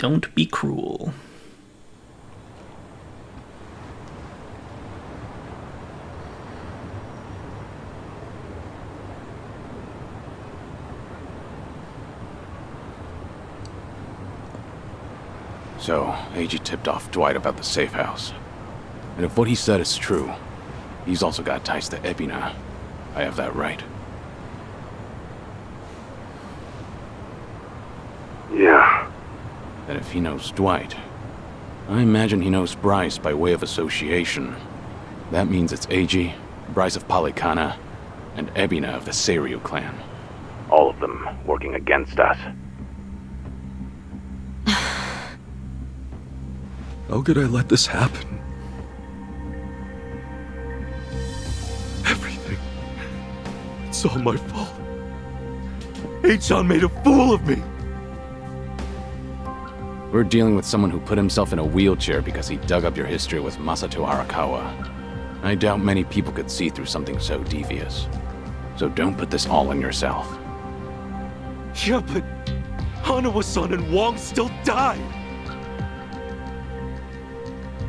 Don't be cruel. So, AG tipped off Dwight about the safe house. And if what he said is true, he's also got ties to Ebina. I have that right. Yeah. And if he knows Dwight, I imagine he knows Bryce by way of association. That means it's AG, Bryce of Polycana, and Ebina of the Seiryu clan. All of them working against us. How could I let this happen? Everything. It's all my fault. Achan made a fool of me. We're dealing with someone who put himself in a wheelchair because he dug up your history with Masato Arakawa. I doubt many people could see through something so devious. So don't put this all on yourself. Yeah, but Hanawa-san and Wong still died.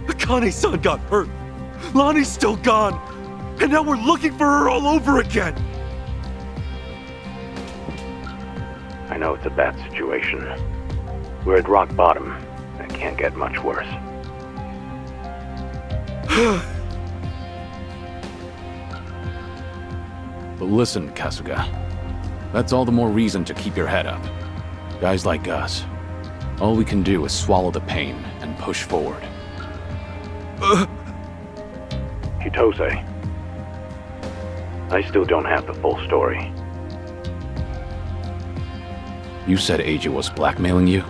Akane-san got hurt. Lonnie's still gone. And now we're looking for her all over again. I know it's a bad situation. We're at rock bottom. It can't get much worse. But listen, Kasuga. That's all the more reason to keep your head up. Guys like us, all we can do is swallow the pain and push forward. Chitose. I still don't have the full story. You said AG was blackmailing you?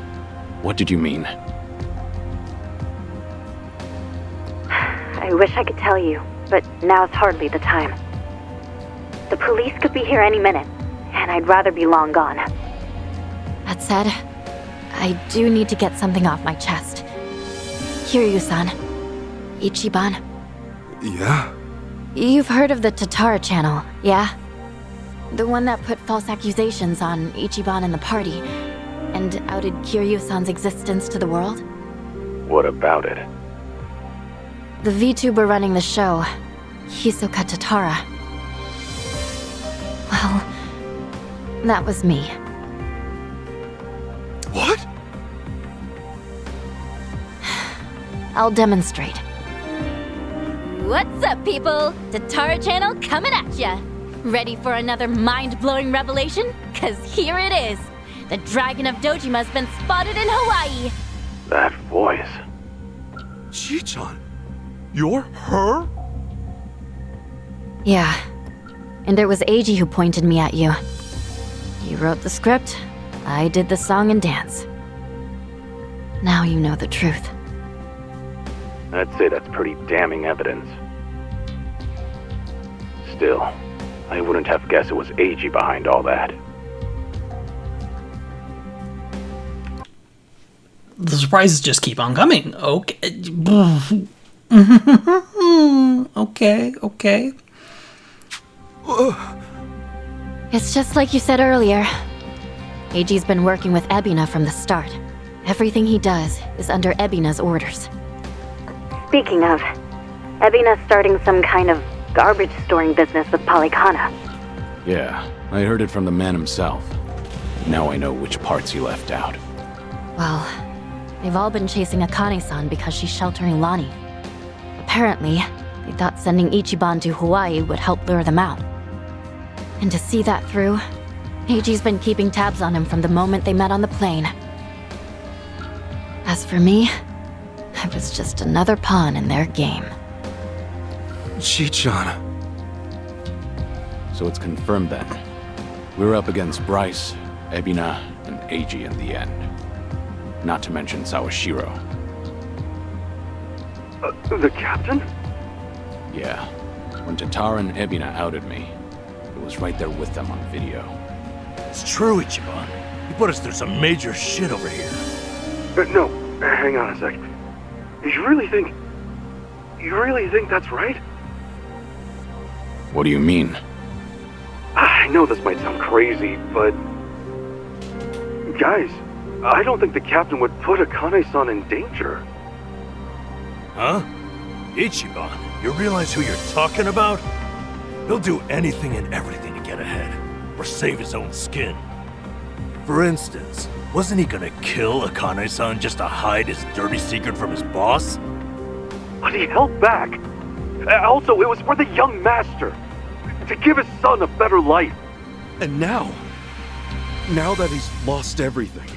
What did you mean? I wish I could tell you, but now's hardly the time. The police could be here any minute, and I'd rather be long gone. That said, I do need to get something off my chest. Kiryu-san. Ichiban. Yeah? You've heard of the Tatara channel, yeah? The one that put false accusations on Ichiban and the party, and outed Kiryu-san's existence to the world? What about it? The VTuber running the show, Hisoka Tatara. Well, that was me. What? I'll demonstrate. What's up, people? Tatara channel coming at ya! Ready for another mind-blowing revelation? Cause here it is! The Dragon of Dojima's been spotted in Hawaii! That voice. Chichan? You're her? Yeah. And it was Eiji who pointed me at you. You wrote the script, I did the song and dance. Now you know the truth. I'd say that's pretty damning evidence. Still, I wouldn't have guessed it was Eiji behind all that. The surprises just keep on coming. Okay. Okay. It's just like you said earlier. Eiji's been working with Ebina from the start. Everything he does is under Ebina's orders. Speaking of, Ebina's starting some kind of garbage storing business with Polycana. Yeah, I heard it from the man himself. Now I know which parts he left out. Well, they've all been chasing Akane-san because she's sheltering Lonnie. Apparently, they thought sending Ichiban to Hawaii would help lure them out. And to see that through, Eiji's been keeping tabs on him from the moment they met on the plane. As for me, I was just another pawn in their game. Chichan. So it's confirmed then. We're up against Bryce, Ebina, and Eiji in the end. Not to mention Sawashiro. The captain? Yeah. When Tatara and Ebina outed me, it was right there with them on video. It's true, Ichiban. You put us through some major shit over here. No, hang on a second. You really think that's right? What do you mean? I know this might sound crazy, but... Guys, I don't think the captain would put Akane-san in danger. Huh? Ichiban, you realize who you're talking about? He'll do anything and everything to get ahead, or save his own skin. For instance, wasn't he gonna kill Akane-san just to hide his dirty secret from his boss? But he held back. Also, it was for the young master. To give his son a better life. And now that he's lost everything,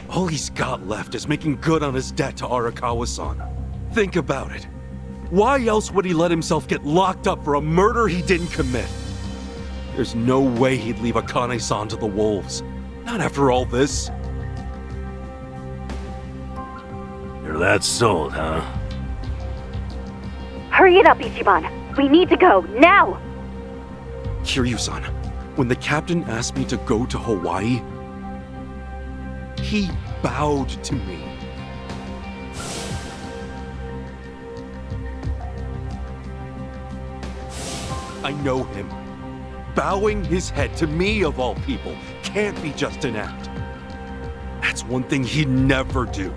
all he's got left is making good on his debt to Arakawa-san. Think about it. Why else would he let himself get locked up for a murder he didn't commit? There's no way he'd leave Akane-san to the wolves. Not after all this. You're that sold, huh? Hurry it up, Ichiban. We need to go, now! Kiryu-san, when the captain asked me to go to Hawaii, he bowed to me. I know him. Bowing his head to me, of all people, can't be just an act. That's one thing he'd never do.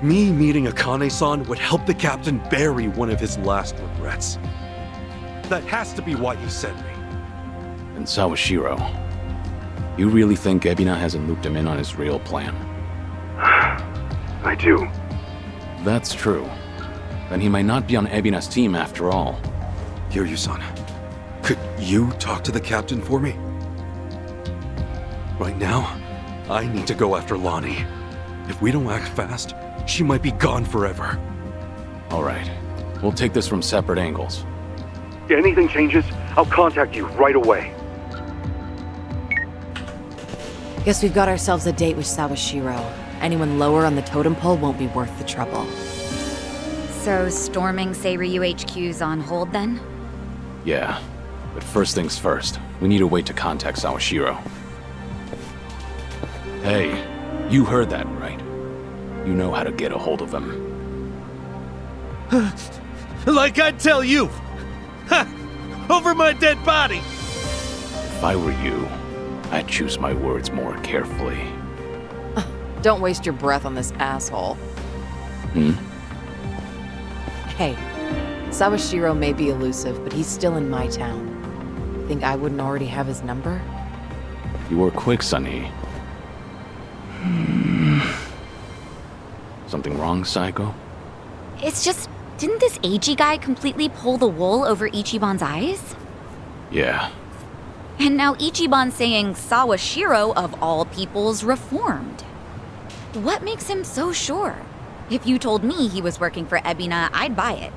Me meeting Akane-san would help the captain bury one of his last regrets. That has to be why he sent me. And Sawashiro, you really think Ebina hasn't looped him in on his real plan? I do. That's true. Then he might not be on Ebina's team after all. Kiryu-san, could you talk to the captain for me? Right now, I need to go after Lonnie. If we don't act fast, she might be gone forever. All right. We'll take this from separate angles. If anything changes, I'll contact you right away. Guess we've got ourselves a date with Sawashiro. Anyone lower on the totem pole won't be worth the trouble. So, storming Seiryu HQ's on hold then? Yeah. But first things first, we need a way to contact Sawashiro. Hey, you heard that right. You know how to get a hold of him. Like I'd tell you! Ha! Over my dead body! If I were you, I'd choose my words more carefully. Don't waste your breath on this asshole. Hey, Sawashiro may be elusive, but he's still in my town. Think I wouldn't already have his number? You were quick, Sunny. Something wrong, Psycho? It's just, didn't this Eiji guy completely pull the wool over Ichiban's eyes? Yeah. And now Ichiban's saying Sawashiro, of all people's, reformed. What makes him so sure? If you told me he was working for Ebina, I'd buy it.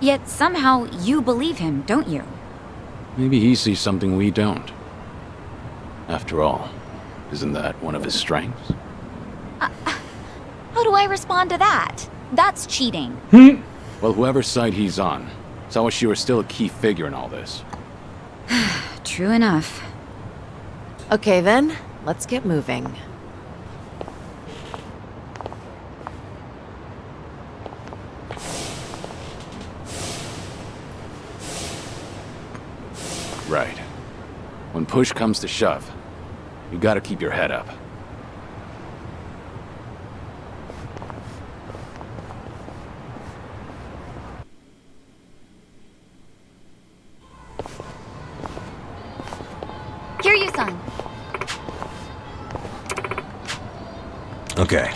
Yet somehow you believe him, don't you? Maybe he sees something we don't. After all, isn't that one of his strengths? How do I respond to that? That's cheating. Well, whoever's side he's on, Sawashiro's still a key figure in all this. True enough. Okay then, let's get moving. Right. When push comes to shove, you gotta keep your head up. Kiryu-san. Okay.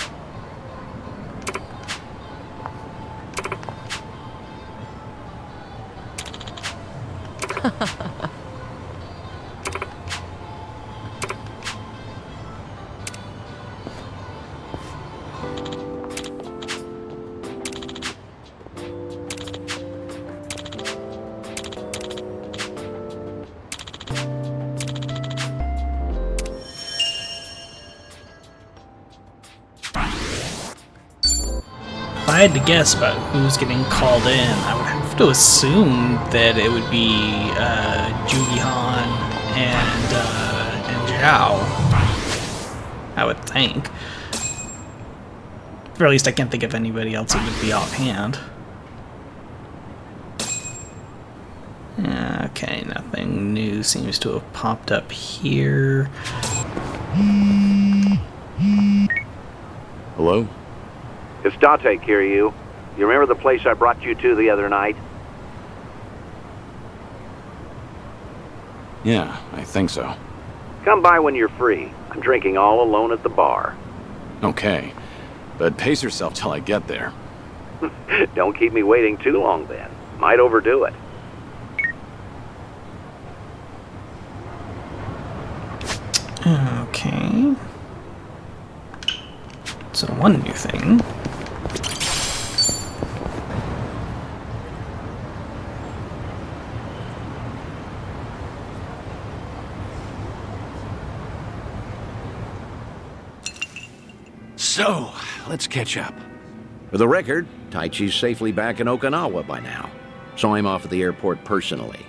If I had to guess about who's getting called in, I would have to assume that it would be Jugihan and Zhao. I would think. Or at least I can't think of anybody else that would be offhand. Okay, nothing new seems to have popped up here. Hello? It's Date, Kiryu. You remember the place I brought you to the other night? Yeah, I think so. Come by when you're free. I'm drinking all alone at the bar. Okay, but pace yourself till I get there. Don't keep me waiting too long then. Might overdo it. Okay. So one new thing. So, let's catch up. For the record, Taichi's safely back in Okinawa by now. Saw him off at the airport personally.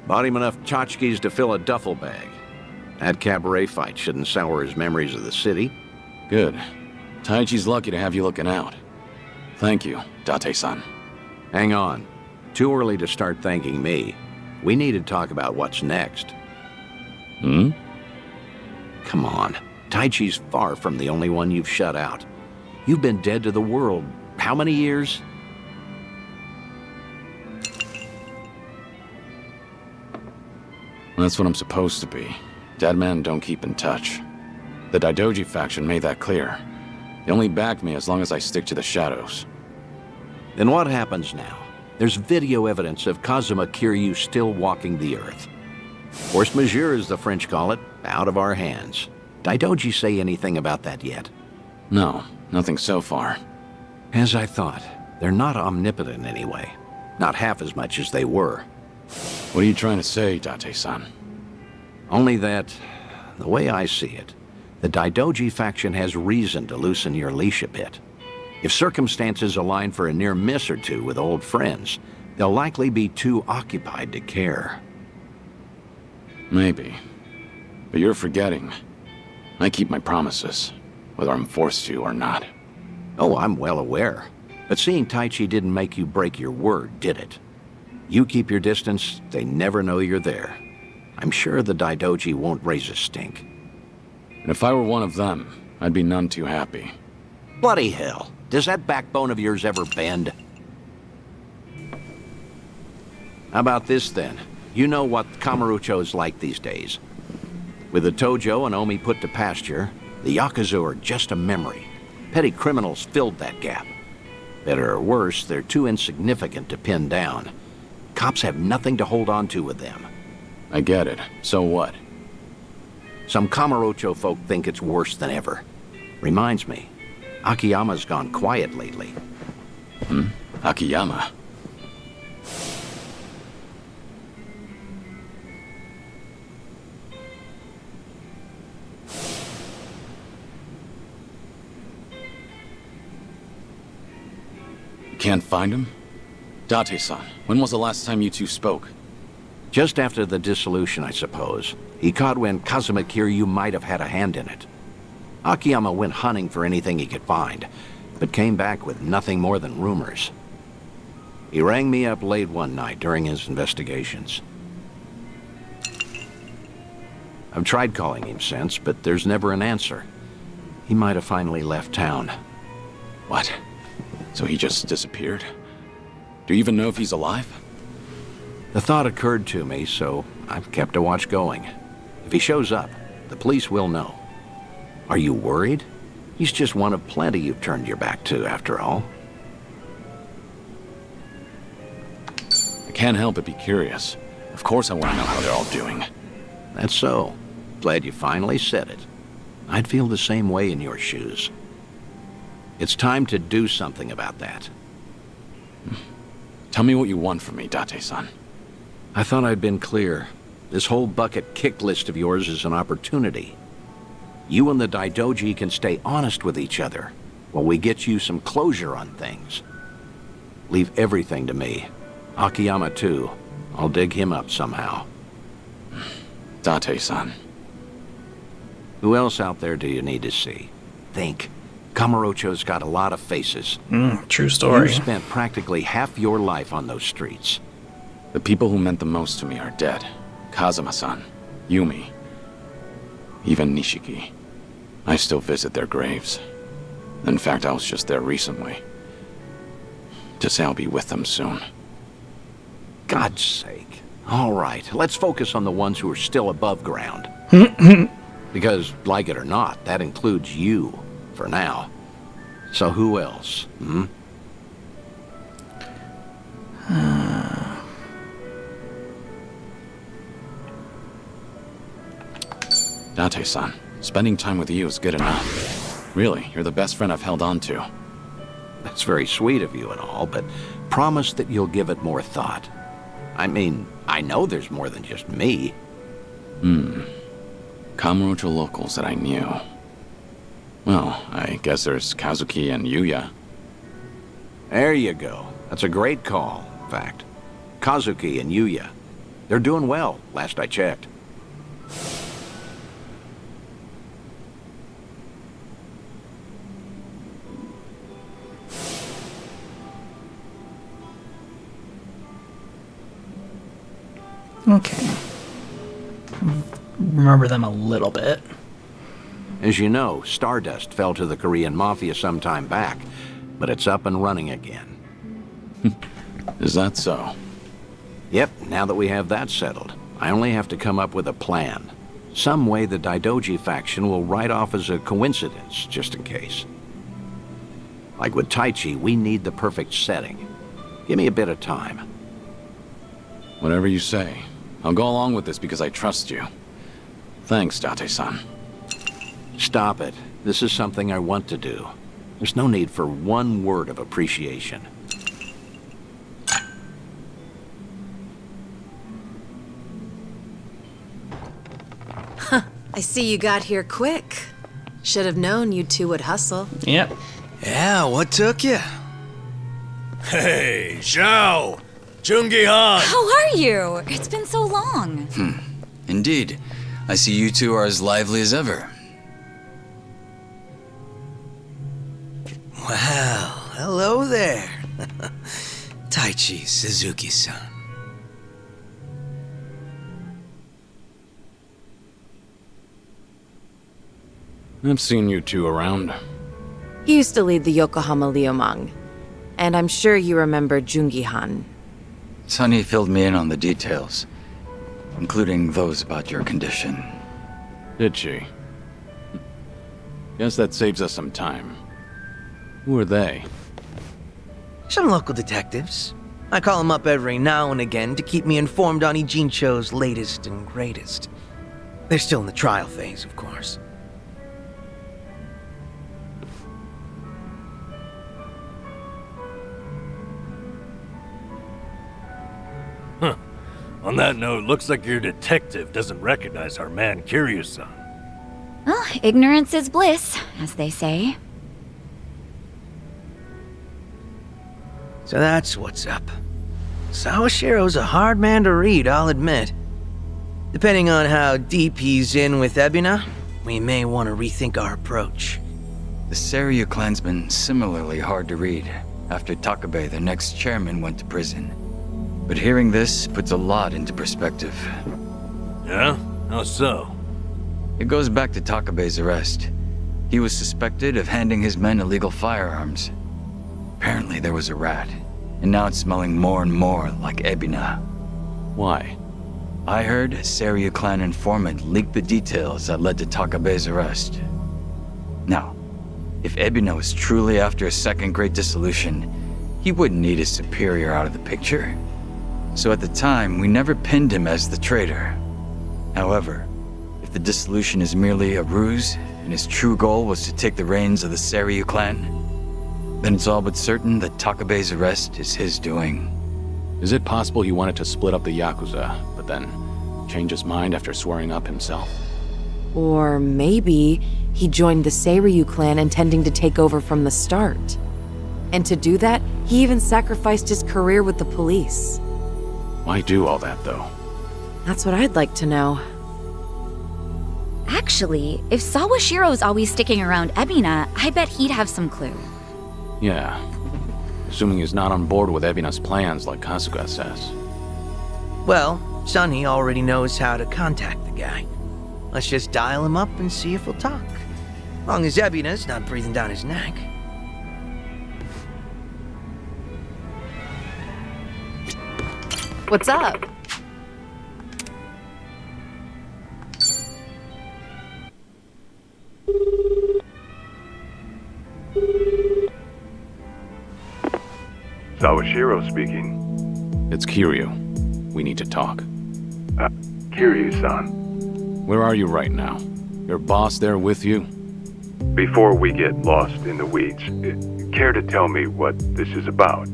Bought him enough tchotchkes to fill a duffel bag. That cabaret fight shouldn't sour his memories of the city. Good. Taichi's lucky to have you looking out. Thank you, Date-san. Hang on. Too early to start thanking me. We need to talk about what's next. Hmm? Come on. Taichi's far from the only one you've shut out. You've been dead to the world. How many years? That's what I'm supposed to be. Dead men don't keep in touch. The Daidoji faction made that clear. They only back me as long as I stick to the shadows. Then what happens now? There's video evidence of Kazuma Kiryu still walking the earth. Force majeure, as the French call it, out of our hands. Daidoji say anything about that yet? No, nothing so far. As I thought, they're not omnipotent anyway. Not half as much as they were. What are you trying to say, Date-san? Only that, the way I see it, the Daidoji faction has reason to loosen your leash a bit. If circumstances align for a near miss or two with old friends, they'll likely be too occupied to care. Maybe. But you're forgetting. I keep my promises, whether I'm forced to or not. Oh, I'm well aware. But seeing Taichi didn't make you break your word, did it? You keep your distance, they never know you're there. I'm sure the Daidoji won't raise a stink. And if I were one of them, I'd be none too happy. Bloody hell. Does that backbone of yours ever bend? How about this, then? You know what Kamurocho's like these days. With the Tojo and Omi put to pasture, the Yakuza are just a memory. Petty criminals filled that gap. Better or worse, they're too insignificant to pin down. Cops have nothing to hold on to with them. I get it. So what? Some Kamurocho folk think it's worse than ever. Reminds me, Akiyama's gone quiet lately. Akiyama? You can't find him? Date-san, when was the last time you two spoke? Just after the dissolution, I suppose. He caught wind Kazuma Kiryu might have had a hand in it. Akiyama went hunting for anything he could find, but came back with nothing more than rumors. He rang me up late one night during his investigations. I've tried calling him since, but there's never an answer. He might have finally left town. What? So he just disappeared? Do you even know if he's alive? The thought occurred to me, so I've kept a watch going. If he shows up, the police will know. Are you worried? He's just one of plenty you've turned your back to, after all. I can't help but be curious. Of course I want to know how they're all doing. That's so. Glad you finally said it. I'd feel the same way in your shoes. It's time to do something about that. Tell me what you want from me, Date-san. I thought I'd been clear. This whole bucket kick list of yours is an opportunity. You and the Daidoji can stay honest with each other while we get you some closure on things. Leave everything to me. Akiyama too. I'll dig him up somehow. Date-san. Who else out there do you need to see? Think. Kamurocho's got a lot of faces. True story. You spent practically half your life on those streets. The people who meant the most to me are dead. Kazuma-san, Yumi, even Nishiki. I still visit their graves. In fact, I was just there recently. To say I'll be with them soon. God's sake. All right, let's focus on the ones who are still above ground. Because, like it or not, that includes you, for now. So who else, hmm? Date-san, spending time with you is good enough. Really, you're the best friend I've held on to. That's very sweet of you and all, but promise that you'll give it more thought. I mean, I know there's more than just me. Kamurocho locals that I knew. Well, I guess there's Kazuki and Yuya. There you go. That's a great call, in fact. Kazuki and Yuya. They're doing well, last I checked. Okay. Remember them a little bit. As you know, Stardust fell to the Korean Mafia some time back, but it's up and running again. Is that so? Yep, now that we have that settled, I only have to come up with a plan. Some way the Daidoji faction will write off as a coincidence, just in case. Like with Taichi, we need the perfect setting. Give me a bit of time. Whatever you say. I'll go along with this because I trust you. Thanks, Date-san. Stop it. This is something I want to do. There's no need for one word of appreciation. I see you got here quick. Should have known you two would hustle. Yep. Yeah, what took you? Hey, Zhao! Jungi-han! How are you? It's been so long. Indeed. I see you two are as lively as ever. Well, hello there. Taichi Suzuki-san. I've seen you two around. He used to lead the Yokohama Liumang. And I'm sure you remember Jungi-han. Sunny filled me in on the details, including those about your condition. Did she? Guess that saves us some time. Who are they? Some local detectives. I call them up every now and again to keep me informed on Ijincho's latest and greatest. They're still in the trial phase, of course. Huh. On that note, looks like your detective doesn't recognize our man Kiryu-san. Well, ignorance is bliss, as they say. So that's what's up. Sawashiro's a hard man to read, I'll admit. Depending on how deep he's in with Ebina, we may want to rethink our approach. The Seiryu clan's been similarly hard to read after Takabe, their next chairman, went to prison. But hearing this puts a lot into perspective. Yeah? How so? It goes back to Takabe's arrest. He was suspected of handing his men illegal firearms. Apparently there was a rat, and now it's smelling more and more like Ebina. Why? I heard a Seiryu clan informant leaked the details that led to Takabe's arrest. Now, if Ebina was truly after a second great dissolution, he wouldn't need his superior out of the picture. So at the time, we never pinned him as the traitor. However, if the dissolution is merely a ruse, and his true goal was to take the reins of the Seiryu clan, then it's all but certain that Takabe's arrest is his doing. Is it possible he wanted to split up the Yakuza, but then change his mind after swearing up himself? Or maybe he joined the Seiryu clan intending to take over from the start. And to do that, he even sacrificed his career with the police. Why do all that, though? That's what I'd like to know. Actually, if Sawashiro's always sticking around Ebina, I bet he'd have some clue. Yeah. Assuming he's not on board with Ebina's plans like Kasuga says. Well, Sunny already knows how to contact the guy. Let's just dial him up and see if he'll talk. Long as Ebina's not breathing down his neck. What's up? Sawashiro speaking. It's Kiryu. We need to talk. Kiryu-san. Where are you right now? Your boss there with you? Before we get lost in the weeds, care to tell me what this is about?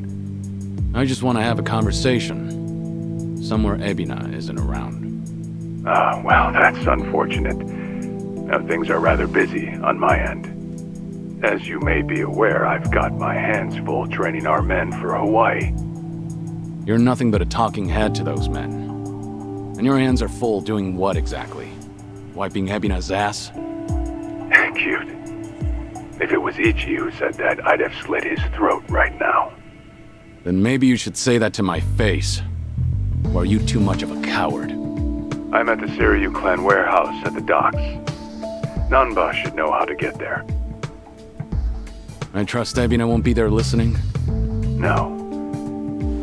I just want to have a conversation. Somewhere Ebina isn't around. Well, that's unfortunate. Now, things are rather busy on my end. As you may be aware, I've got my hands full training our men for Hawaii. You're nothing but a talking head to those men. And your hands are full doing what exactly? Wiping Ebina's ass? Cute. If it was Ichi who said that, I'd have slit his throat right now. Then maybe you should say that to my face. Or are you too much of a coward? I'm at the Seiryu clan warehouse at the docks. Nanba should know how to get there. I trust Ebina won't be there listening? No.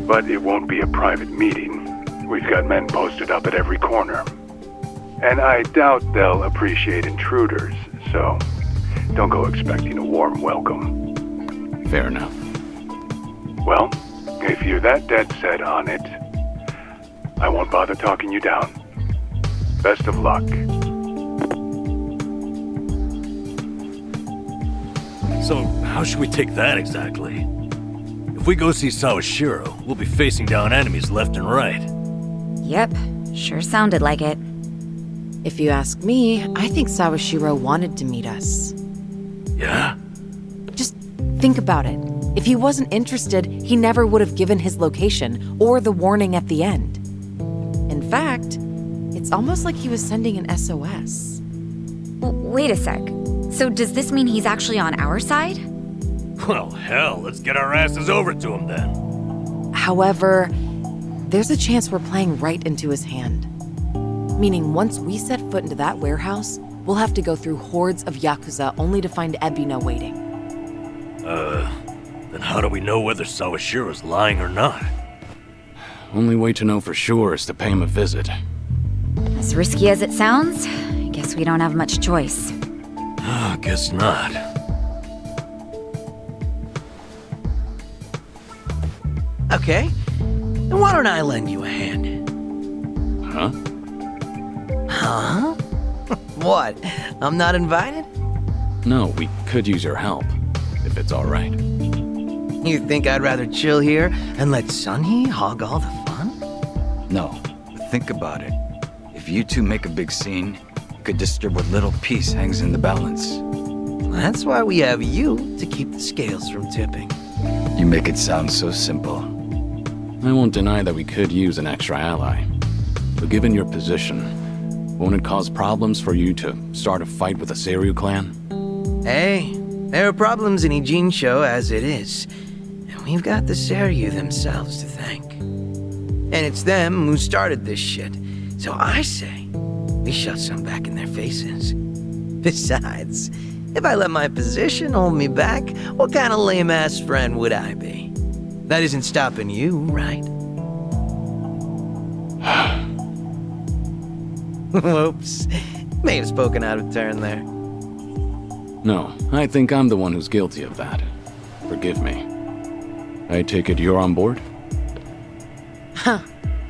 But it won't be a private meeting. We've got men posted up at every corner. And I doubt they'll appreciate intruders, so don't go expecting a warm welcome. Fair enough. Well, if you're that dead set on it, I won't bother talking you down. Best of luck. So, how should we take that exactly? If we go see Sawashiro, we'll be facing down enemies left and right. Yep, sure sounded like it. If you ask me, I think Sawashiro wanted to meet us. Yeah? Just think about it. If he wasn't interested, he never would have given his location or the warning at the end. In fact, it's almost like he was sending an SOS. Wait a sec. So does this mean he's actually on our side? Well, hell, let's get our asses over to him then. However, there's a chance we're playing right into his hand. Meaning once we set foot into that warehouse, we'll have to go through hordes of Yakuza only to find Ebina waiting. Then how do we know whether Sawashiro's lying or not? Only way to know for sure is to pay him a visit. As risky as it sounds, I guess we don't have much choice. Guess not. Okay, then why don't I lend you a hand? Huh? Huh? What? I'm not invited? No, we could use your help, if it's all right. You think I'd rather chill here and let Sunhee hog all the fun? No, but think about it. If you two make a big scene, you could disturb what little piece hangs in the balance. That's why we have you to keep the scales from tipping. You make it sound so simple. I won't deny that we could use an extra ally. But given your position, won't it cause problems for you to start a fight with the Seiryu clan? Hey, there are problems in Ijincho as it is. And we've got the Seiryu themselves to thank. And it's them who started this shit. So I say, we shove some back in their faces. Besides, if I let my position hold me back, what kind of lame-ass friend would I be? That isn't stopping you, right? Whoops. May have spoken out of turn there. No, I think I'm the one who's guilty of that. Forgive me. I take it you're on board? Huh,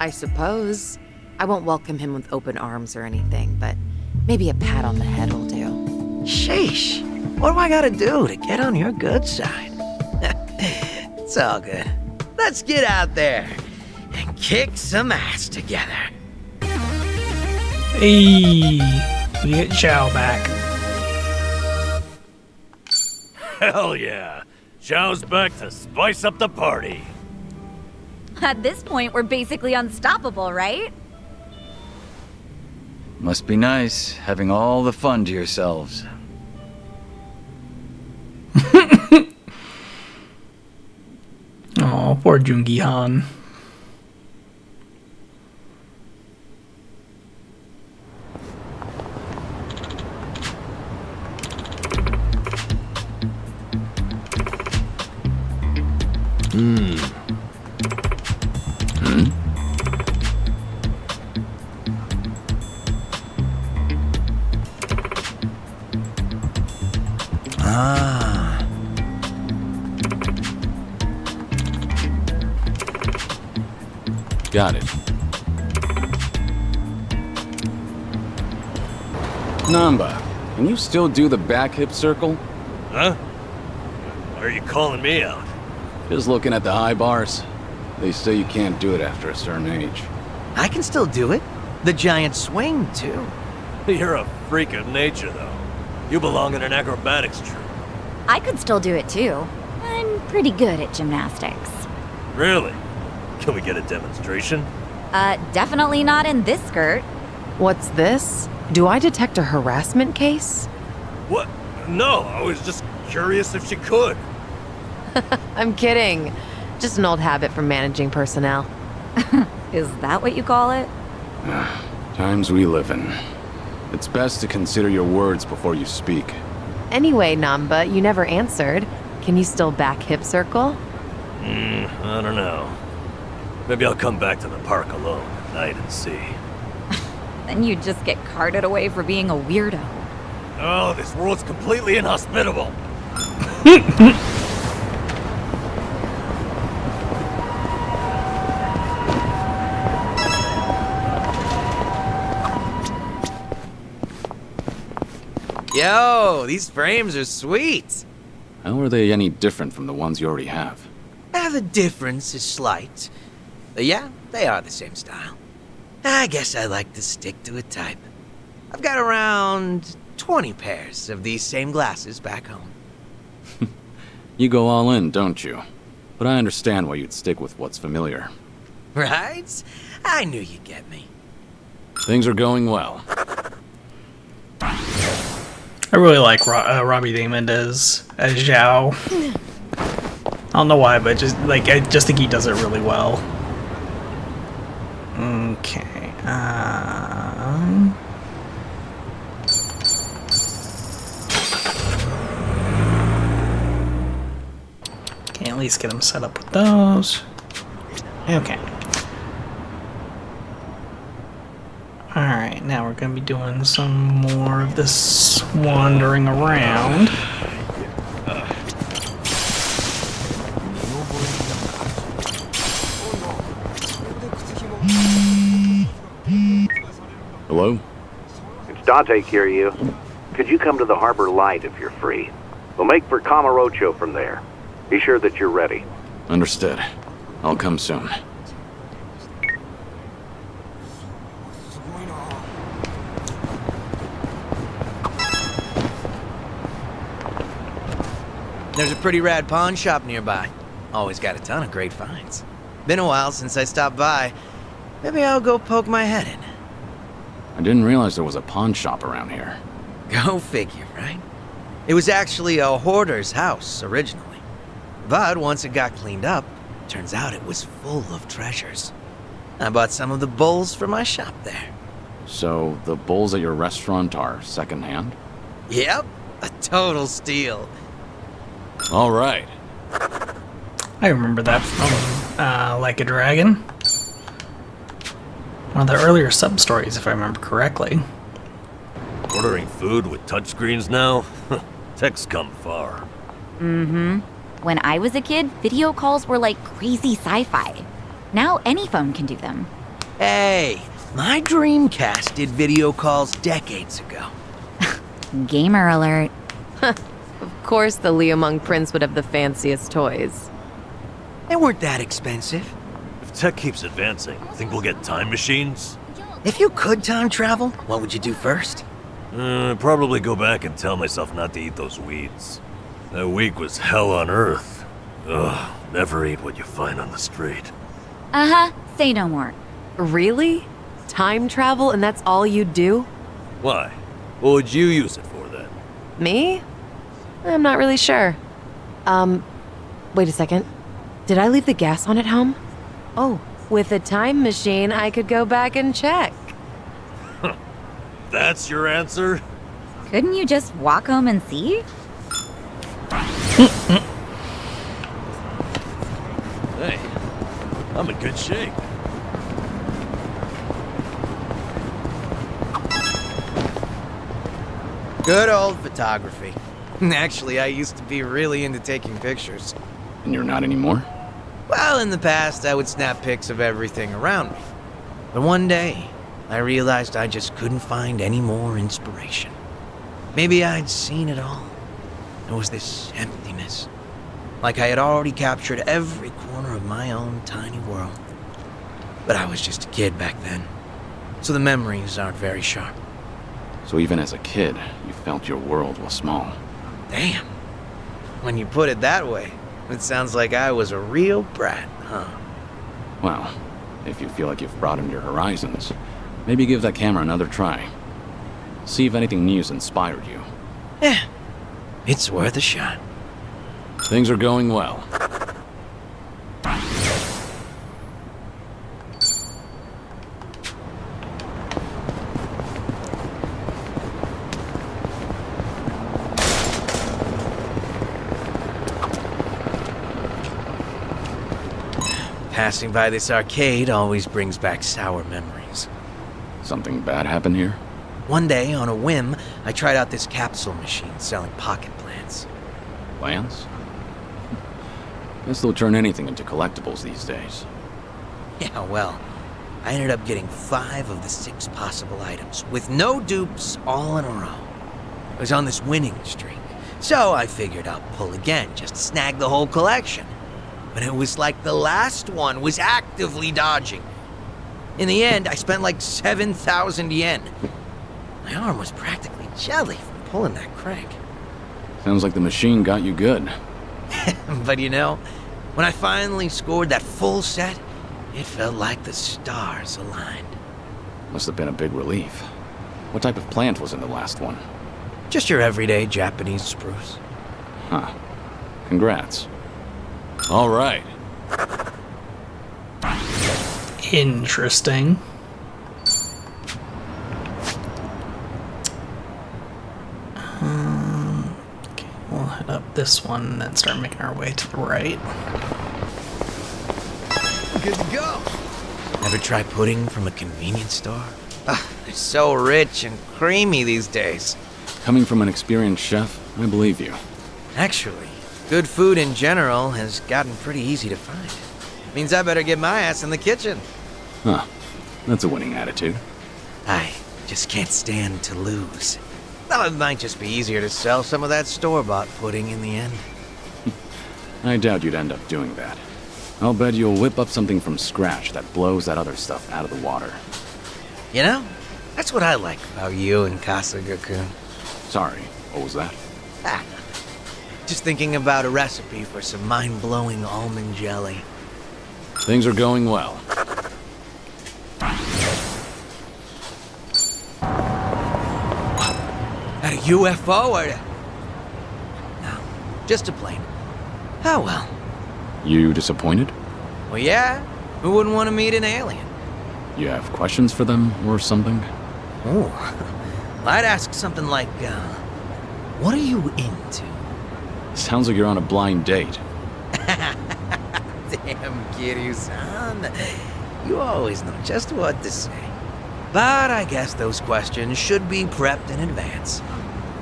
I suppose. I won't welcome him with open arms or anything, but maybe a pat on the head will do. Sheesh. What do I gotta do to get on your good side? It's all good. Let's get out there and kick some ass together. Hey, we get Zhao back. Hell yeah. Zhao's back to spice up the party. At this point, we're basically unstoppable, right? Must be nice, having all the fun to yourselves. Oh, poor Jungi-han. Ah. Got it. Namba, can you still do the back hip circle? Huh? Why are you calling me out? Just looking at the high bars. They say you can't do it after a certain age. I can still do it. The giant swing, too. You're a freak of nature, though. You belong in an acrobatics troupe. I could still do it too. I'm pretty good at gymnastics. Really? Can we get a demonstration? Definitely not in this skirt. What's this? Do I detect a harassment case? What? No, I was just curious if she could. I'm kidding. Just an old habit from managing personnel. Is that what you call it? Times we live in. It's best to consider your words before you speak. Anyway, Namba, you never answered. Can you still back hip circle? I don't know. Maybe I'll come back to the park alone at night and see. Then you'd just get carted away for being a weirdo. Oh, this world's completely inhospitable. Yo, these frames are sweet. How are they any different from the ones you already have? The difference is slight. But yeah, they are the same style. I guess I like to stick to a type. I've got around 20 pairs of these same glasses back home. You go all in, don't you? But I understand why you'd stick with what's familiar. Right? I knew you'd get me. Things are going well. I really like Robbie Damon as Zhao. I don't know why, but I just think he does it really well. Okay. Can at least get him set up with those. Okay. Alright, now we're going to be doing some more of this wandering around. Hello? It's Dante, Kiryu. Could you come to the Harbor Light if you're free? We'll make for Kamurocho from there. Be sure that you're ready. Understood. I'll come soon. There's a pretty rad pawn shop nearby. Always got a ton of great finds. Been a while since I stopped by. Maybe I'll go poke my head in. I didn't realize there was a pawn shop around here. Go figure, right? It was actually a hoarder's house originally. But once it got cleaned up, turns out it was full of treasures. I bought some of the bowls for my shop there. So, the bowls at your restaurant are secondhand? Yep, a total steal. All right. I remember that from Like a Dragon. One of the earlier sub-stories, if I remember correctly. Ordering food with touchscreens now? Tech's come far. Mm-hmm. When I was a kid, video calls were like crazy sci-fi. Now any phone can do them. Hey, my Dreamcast did video calls decades ago. Gamer alert. Of course the Liumang Prince would have the fanciest toys. They weren't that expensive. If tech keeps advancing, think we'll get time machines? If you could time travel, what would you do first? Probably go back and tell myself not to eat those weeds. That week was hell on earth. Ugh, never eat what you find on the street. Uh-huh, say no more. Really? Time travel and that's all you'd do? Why? What would you use it for then? Me? I'm not really sure. Wait a second. Did I leave the gas on at home? Oh, with a time machine, I could go back and check. That's your answer? Couldn't you just walk home and see? Hey, I'm in good shape. Good old photography. Actually, I used to be really into taking pictures. And you're not anymore? Well, in the past, I would snap pics of everything around me. But one day, I realized I just couldn't find any more inspiration. Maybe I'd seen it all. There was this emptiness. Like I had already captured every corner of my own tiny world. But I was just a kid back then, so the memories aren't very sharp. So even as a kid, you felt your world was small. Damn. When you put it that way, it sounds like I was a real brat, huh? Well, if you feel like you've broadened your horizons, maybe give that camera another try. See if anything new's inspired you. Yeah, it's worth a shot. Things are going well. Passing by this arcade always brings back sour memories. Something bad happened here? One day, on a whim, I tried out this capsule machine selling pocket plants. Plants? Guess they'll turn anything into collectibles these days. Yeah, well, I ended up getting 5 of the 6 possible items, with no dupes, all in a row. I was on this winning streak, so I figured I'd pull again, just to snag the whole collection. But it was like the last one was actively dodging. In the end, I spent like 7,000 yen. My arm was practically jelly from pulling that crank. Sounds like the machine got you good. But you know, when I finally scored that full set, it felt like the stars aligned. Must have been a big relief. What type of plant was in the last one? Just your everyday Japanese spruce. Huh. Congrats. All right. Interesting. Okay, we'll head up this one and then start making our way to the right. Good to go. Ever try pudding from a convenience store? They're so rich and creamy these days. Coming from an experienced chef, I believe you. Actually, good food in general has gotten pretty easy to find. Means I better get my ass in the kitchen. Huh. That's a winning attitude. I just can't stand to lose. Well, it might just be easier to sell some of that store-bought pudding in the end. I doubt you'd end up doing that. I'll bet you'll whip up something from scratch that blows that other stuff out of the water. You know, that's what I like about you and Kasuga-kun. Sorry, what was that? Just thinking about a recipe for some mind-blowing almond jelly. Things are going well. At a UFO or... No, just a plane. Oh well. You disappointed? Well, yeah. Who wouldn't want to meet an alien? You have questions for them or something? Ooh. I'd ask something like, what are you into? Sounds like you're on a blind date. Damn, Kiryu-san. You always know just what to say. But I guess those questions should be prepped in advance.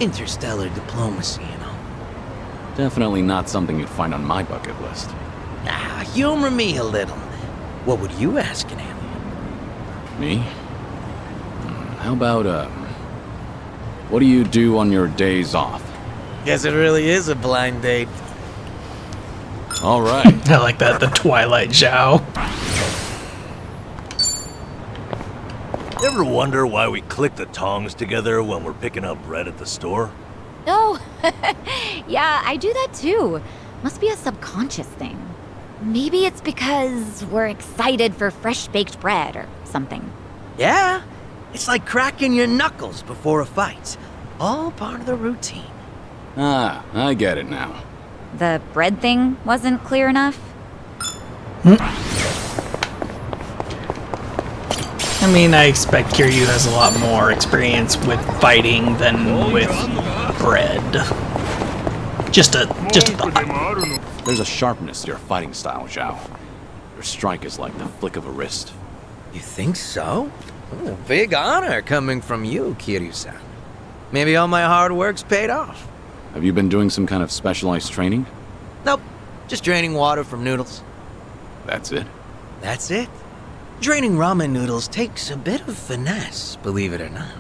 Interstellar diplomacy, you know. Definitely not something you'd find on my bucket list. Humor me a little. What would you ask an alien? Me? How about, what do you do on your days off? Guess it really is a blind date. All right. I like that, the Twilight Zhao. Ever wonder why we click the tongs together when we're picking up bread at the store? Oh, yeah, I do that too. Must be a subconscious thing. Maybe it's because we're excited for fresh-baked bread or something. Yeah, it's like cracking your knuckles before a fight. All part of the routine. Ah, I get it now. The bread thing wasn't clear enough? I mean, I expect Kiryu has a lot more experience with fighting than with bread. Just a thought. There's a sharpness to your fighting style, Zhao. Your strike is like the flick of a wrist. You think so? Ooh, big honor coming from you, Kiryu-san. Maybe all my hard work's paid off. Have you been doing some kind of specialized training? Nope, just draining water from noodles. That's it? That's it. Draining ramen noodles takes a bit of finesse, believe it or not.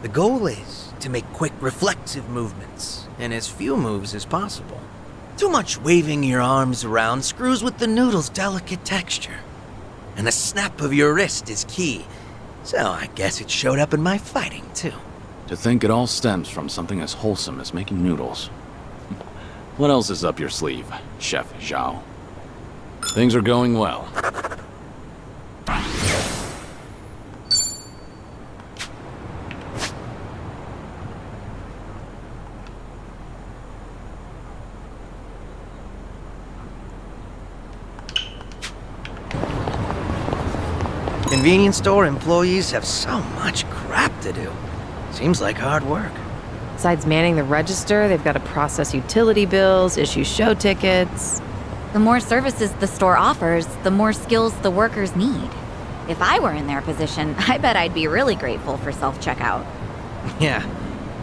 The goal is to make quick reflexive movements, and as few moves as possible. Too much waving your arms around screws with the noodle's delicate texture. And the snap of your wrist is key, so I guess it showed up in my fighting too. To think it all stems from something as wholesome as making noodles. What else is up your sleeve, Chef Zhao? Things are going well. Convenience store employees have so much crap to do. Seems like hard work. Besides manning the register, they've got to process utility bills, issue show tickets. The more services the store offers, the more skills the workers need. If I were in their position, I bet I'd be really grateful for self-checkout. Yeah,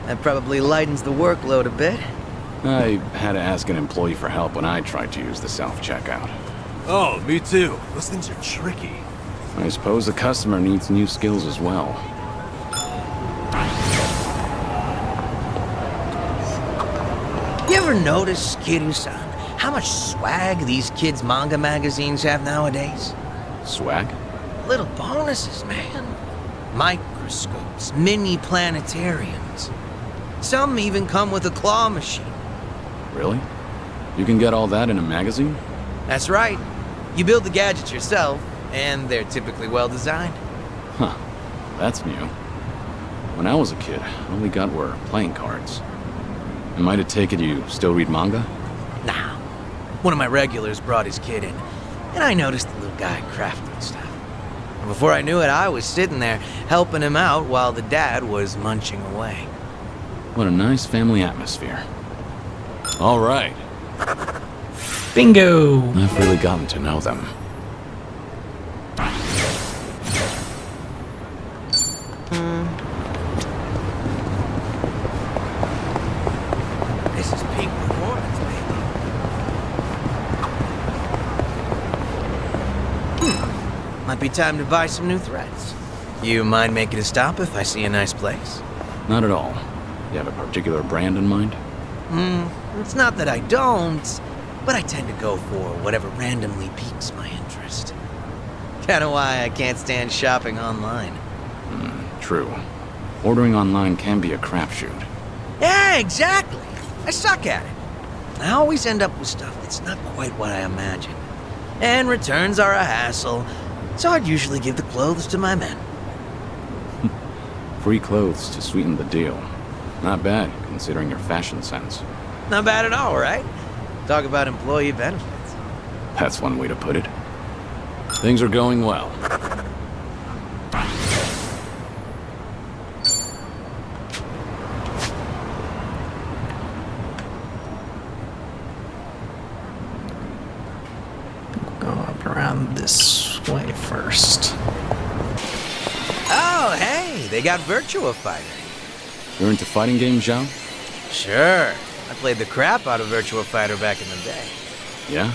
that probably lightens the workload a bit. I had to ask an employee for help when I tried to use the self-checkout. Oh, me too. Those things are tricky. I suppose the customer needs new skills as well. You ever notice, Kiryu-san, how much swag these kids' manga magazines have nowadays? Swag? Little bonuses, man. Microscopes, mini planetariums. Some even come with a claw machine. Really? You can get all that in a magazine? That's right. You build the gadgets yourself, and they're typically well designed. Huh. That's new. When I was a kid, all we got were playing cards. Am I to take it you still read manga? Nah. One of my regulars brought his kid in, and I noticed the little guy crafting stuff. And before I knew it, I was sitting there helping him out while the dad was munching away. What a nice family atmosphere. All right. Bingo! I've really gotten to know them. This is peak performance, baby. Might be time to buy some new threads. You mind making a stop if I see a nice place? Not at all. You have a particular brand in mind? It's not that I don't, but I tend to go for whatever randomly piques my interest. Kinda why I can't stand shopping online. True. Ordering online can be a crapshoot. Yeah, exactly. I suck at it. I always end up with stuff that's not quite what I imagined. And returns are a hassle, so I'd usually give the clothes to my men. Free clothes to sweeten the deal. Not bad, considering your fashion sense. Not bad at all, right? Talk about employee benefits. That's one way to put it. Things are going well. Go up around this way first. Oh, hey, they got Virtua Fighter. You're into fighting games, Zhao? Sure. I played the crap out of Virtua Fighter back in the day. Yeah?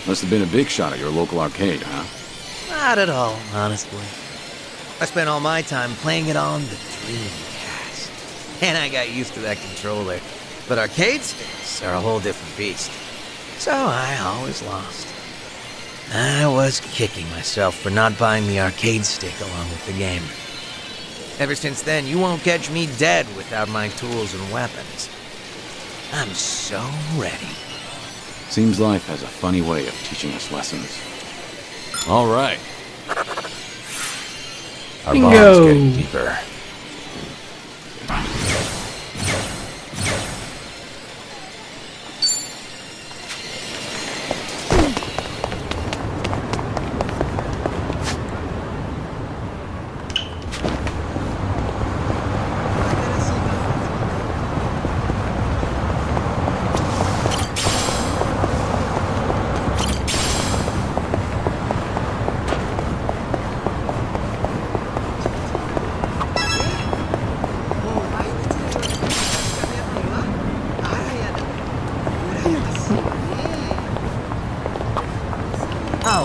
Must have been a big shot at your local arcade, huh? Not at all, honestly. I spent all my time playing it on the Dreamcast. And I got used to that controller. But arcade sticks are a whole different beast. So I always lost. I was kicking myself for not buying the arcade stick along with the game. Ever since then, you won't catch me dead without my tools and weapons. I'm so ready. Seems life has a funny way of teaching us lessons. All right. Our Bingo. bond's getting deeper.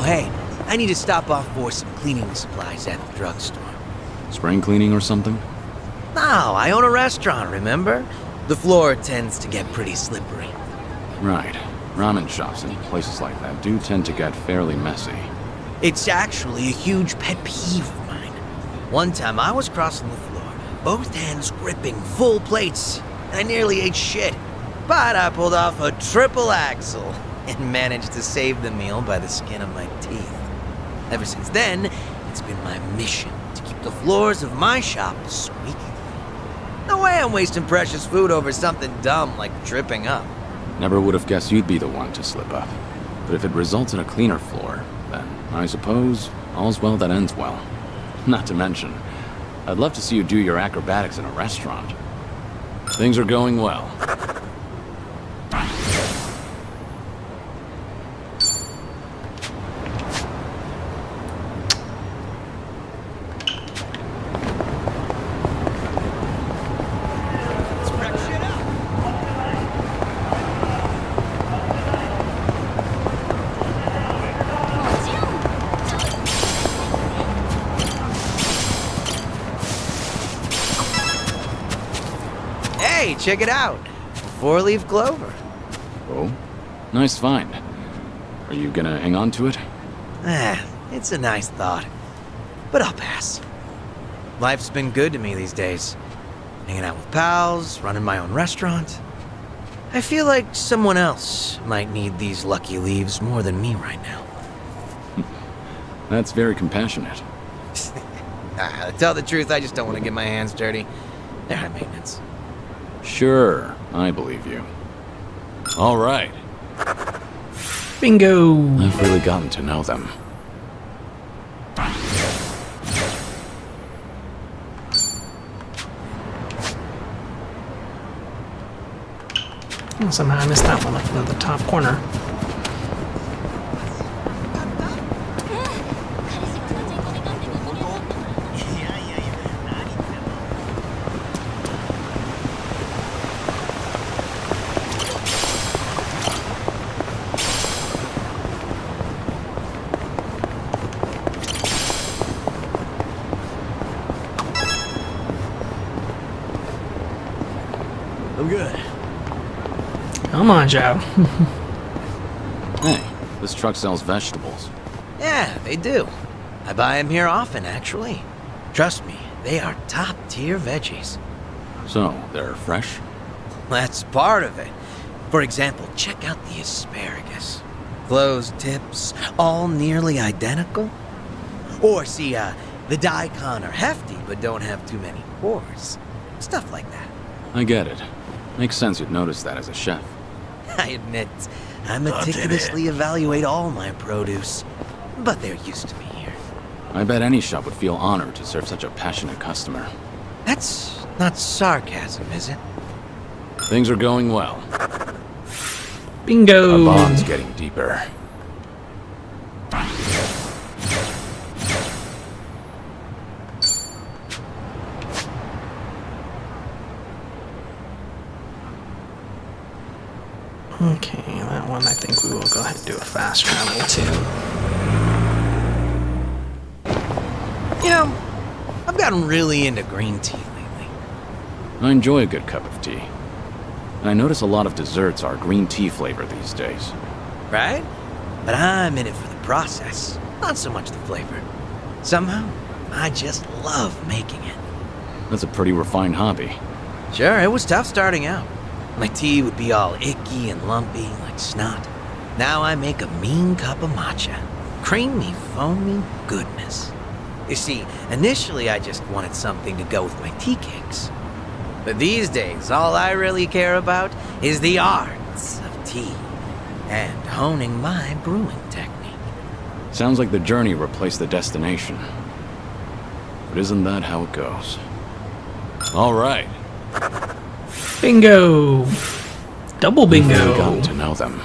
hey, I need to stop off for some cleaning supplies at the drugstore. Spring cleaning or something? No, I own a restaurant, remember? The floor tends to get pretty slippery. Right. Ramen shops and places like that do tend to get fairly messy. It's actually a huge pet peeve of mine. One time I was crossing the floor, both hands gripping full plates. I nearly ate shit. But I pulled off a triple axel and managed to save the meal by the skin of my teeth. Ever since then, it's been my mission to keep the floors of my shop squeaky clean. No way I'm wasting precious food over something dumb like dripping up. Never would have guessed you'd be the one to slip up. But if it results in a cleaner floor, then I suppose all's well that ends well. Not to mention, I'd love to see you do your acrobatics in a restaurant. Things are going well. Hey, check it out. Four-leaf clover. Oh? Nice find. Are you gonna hang on to it? It's a nice thought. But I'll pass. Life's been good to me these days. Hanging out with pals, running my own restaurant. I feel like someone else might need these lucky leaves more than me right now. That's very compassionate. To tell the truth, I just don't want to get my hands dirty. They're high maintenance. Sure, I believe you. All right. Bingo! I've really gotten to know them. Oh, somehow I missed that one up in the top corner. I'm good. Come on, Joe. Hey, this truck sells vegetables. Yeah, they do. I buy them here often, actually. Trust me, they are top-tier veggies. So, they're fresh? That's part of it. For example, check out the asparagus. Closed tips, all nearly identical. Or see, the daikon are hefty but don't have too many pores. Stuff like that. I get it. Makes sense you'd notice that as a chef. I admit, I meticulously evaluate all my produce. But they're used to me here. I bet any shop would feel honored to serve such a passionate customer. That's not sarcasm, is it? Things are going well. Bingo! Our bond's getting deeper. Okay, that one I think we will go ahead and do a fast travel to. You know, I've gotten really into green tea lately. I enjoy a good cup of tea. And I notice a lot of desserts are green tea flavor these days. Right? But I'm in it for the process, not so much the flavor. Somehow, I just love making it. That's a pretty refined hobby. Sure, it was tough starting out. My tea would be all icky and lumpy like snot. Now I make a mean cup of matcha. Creamy, foamy goodness. You see, initially I just wanted something to go with my tea cakes. But these days, all I really care about is the arts of tea and honing my brewing technique. Sounds like the journey replaced the destination. But isn't that how it goes? All right. Bingo! Double bingo! I've really gotten to know them.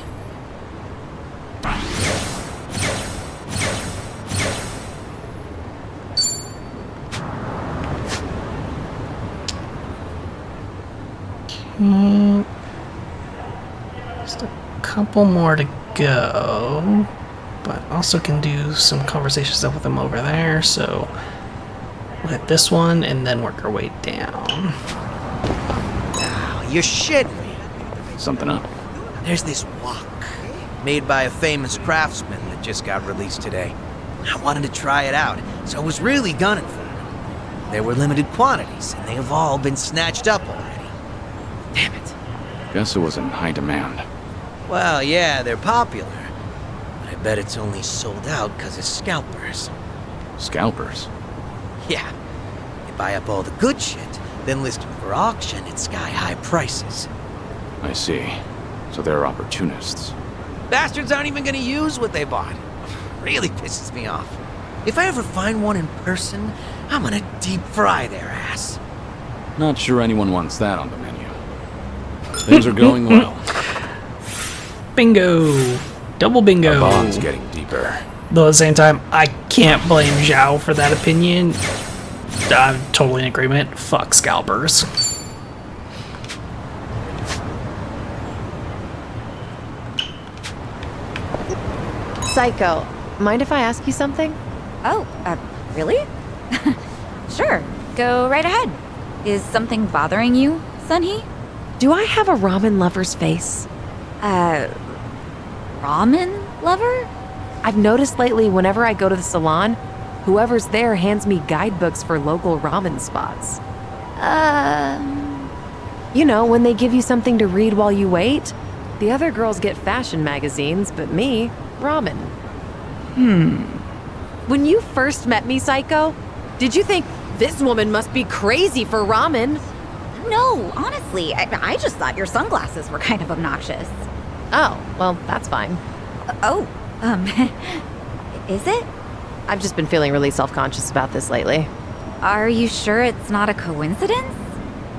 Just a couple more to go. but also can do some conversation stuff with him over there, so we'll hit this one and then work our way down. Oh, you're shitting me. Something up? There's this wok, made by a famous craftsman that just got released today. I wanted to try it out, so I was really gunning for it. There were limited quantities, and they have all been snatched up already. Damn it. Guess it was in high demand. Well, yeah, they're popular. But I bet it's only sold out because of scalpers. Scalpers? Yeah. They buy up all the good shit, then list them for auction at sky-high prices. I see. So they're opportunists. Bastards aren't even gonna use what they bought. Really pisses me off. If I ever find one in person, I'm gonna deep fry their ass. Not sure anyone wants that on the menu. Things are going well. Bingo! Double bingo! The bond's getting deeper. Though at the same time, I can't blame Zhao for that opinion. I'm totally in agreement. Fuck scalpers. Psycho, mind if I ask you something? Oh, really? Sure, go right ahead. Is something bothering you, Sunhee? Do I have a ramen lover's face? Ramen lover? I've noticed lately whenever I go to the salon, whoever's there hands me guidebooks for local ramen spots. You know, when they give you something to read while you wait. The other girls get fashion magazines, but me, ramen. When you first met me, Psycho, did you think this woman must be crazy for ramen? No, honestly, I just thought your sunglasses were kind of obnoxious. Oh, well, that's fine. Is it? I've just been feeling really self-conscious about this lately. Are you sure it's not a coincidence?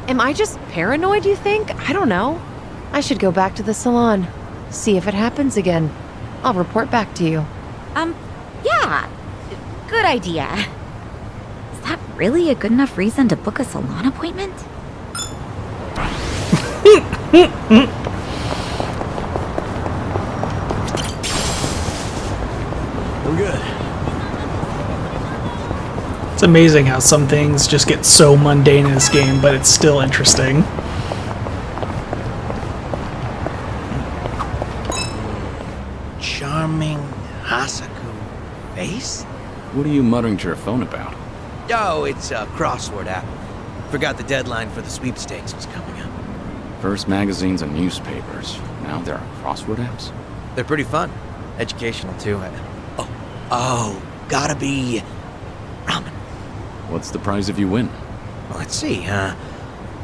Am I just paranoid, you think? I don't know. I should go back to the salon. See if it happens again. I'll report back to you. Yeah. Good idea. Is that really a good enough reason to book a salon appointment? We're good. It's amazing how some things just get so mundane in this game, but it's still interesting. Charming Hasaku face? What are you muttering to your phone about? Oh, it's a crossword app. Forgot the deadline for the sweepstakes was coming up. First magazines and newspapers. Now there are crossword apps? They're pretty fun. Educational, too. Gotta be ramen. What's the prize if you win? Well, let's see, a